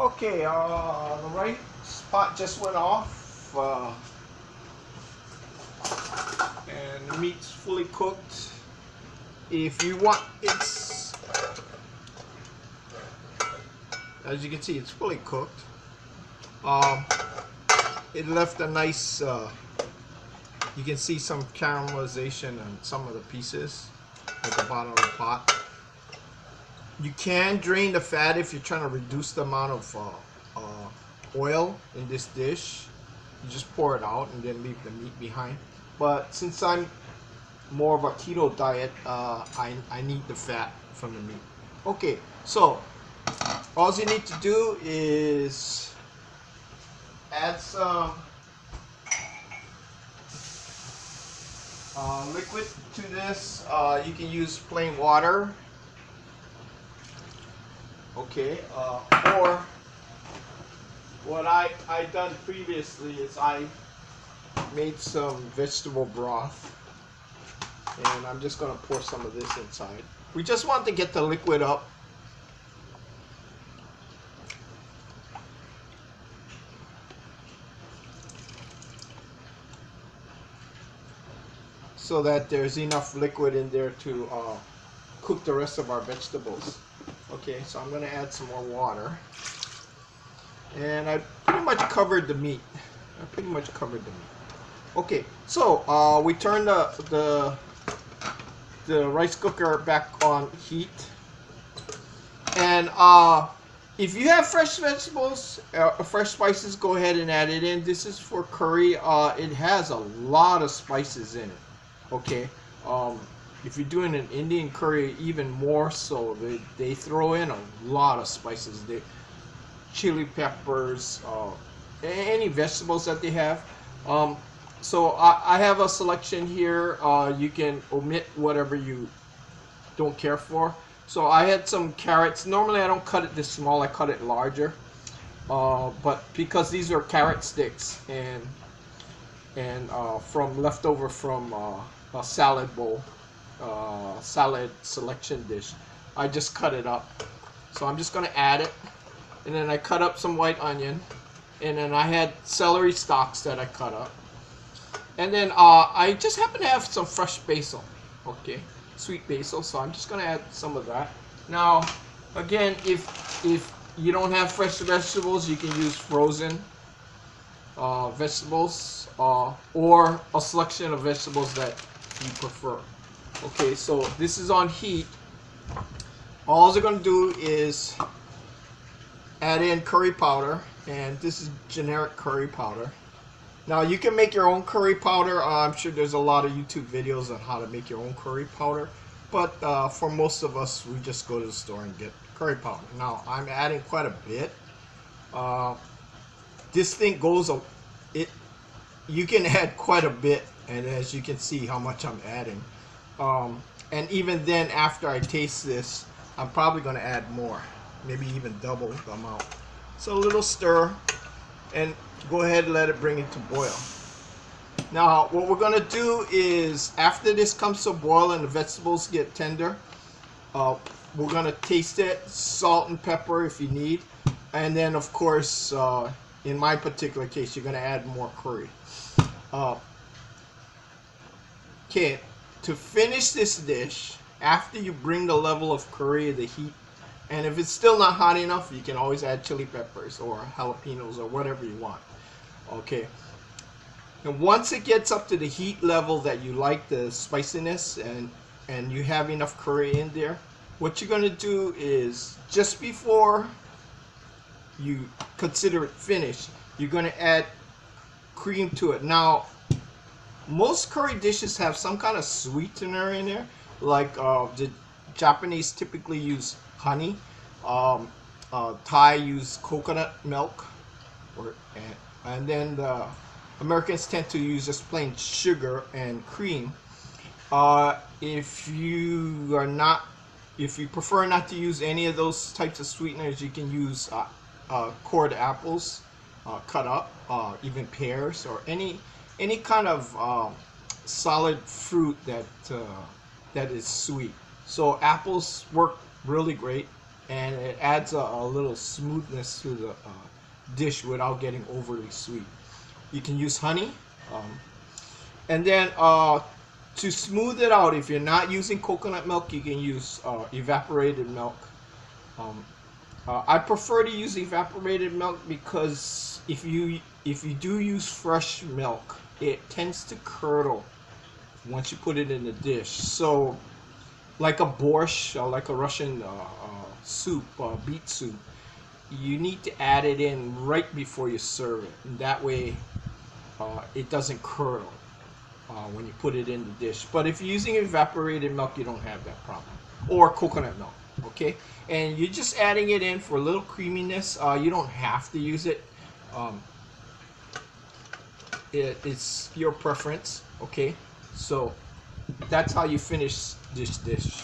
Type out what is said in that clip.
Okay, the right spot just went off, and the meat's fully cooked. If you want, as you can see, it's fully cooked. It left a nice, you can see some caramelization on some of the pieces at the bottom of the pot. You can drain the fat if you're trying to reduce the amount of oil in this dish. You just pour it out and then leave the meat behind. But since I'm more of a keto diet, I need the fat from the meat. Okay, so all you need to do is add some liquid to this. You can use plain water. Okay, or what I done previously is I made some vegetable broth, and I'm just gonna pour some of this inside. We just want to get the liquid up. So that there's enough liquid in there to cook the rest of our vegetables. Okay, so I'm gonna add some more water. And I pretty much covered the meat. Okay, so we turn the rice cooker back on heat. And if you have fresh vegetables, fresh spices, go ahead and add it in. This is for curry. It has a lot of spices in it. Okay, if you're doing an Indian curry, even more so, they throw in a lot of spices. Chili peppers, any vegetables that they have. So I have a selection here. You can omit whatever you don't care for. So I had some carrots. Normally I don't cut it this small, I cut it larger. But because these are carrot sticks and from leftover from a salad bowl, salad selection dish, I just cut it up. So I'm just going to add it, and then I cut up some white onion, and then I had celery stalks that I cut up, and then I just happen to have some fresh basil, okay, sweet basil. So I'm just going to add some of that. Now, again, if you don't have fresh vegetables, you can use frozen vegetables, or a selection of vegetables that you prefer. Okay, so this is on heat. All they're going to do is add in curry powder, and this is generic curry powder. Now you can make your own curry powder. I'm sure there's a lot of YouTube videos on how to make your own curry powder, but for most of us, we just go to the store and get curry powder. Now I'm adding quite a bit. This thing goes, you can add quite a bit, and as you can see how much I'm adding. And even then, after I taste this, I'm probably going to add more, maybe even double the amount. So a little stir, and go ahead and let it bring it to boil. Now what we're going to do is, after this comes to boil and the vegetables get tender, we're going to taste it, salt and pepper if you need, and then of course, in my particular case, you're going to add more curry. Okay, to finish this dish, after you bring the level of curry, the heat, and if it's still not hot enough, you can always add chili peppers or jalapenos or whatever you want. Okay, and once it gets up to the heat level that you like, the spiciness, and you have enough curry in there, what you're going to do is, just before you consider it finished, you're going to add cream to it. Now, most curry dishes have some kind of sweetener in there, like the Japanese typically use honey, Thai use coconut milk, and then the Americans tend to use just plain sugar and cream. If you prefer not to use any of those types of sweeteners, you can use cored apples, cut up, even pears, or any kind of solid fruit that is sweet. So apples work really great. and it adds a little smoothness to the dish without getting overly sweet. You can use honey, um, and then to smooth it out, if you're not using coconut milk, you can use evaporated milk. Um, I prefer to use evaporated milk because if you do use fresh milk, it tends to curdle once you put it in the dish. So, like a borscht or like a Russian soup, beet soup, you need to add it in right before you serve it. And that way, it doesn't curdle when you put it in the dish. But if you're using evaporated milk, you don't have that problem. Or coconut milk, okay? And you're just adding it in for a little creaminess. You don't have to use it. Um, it's your preference, okay? So that's how you finish this dish.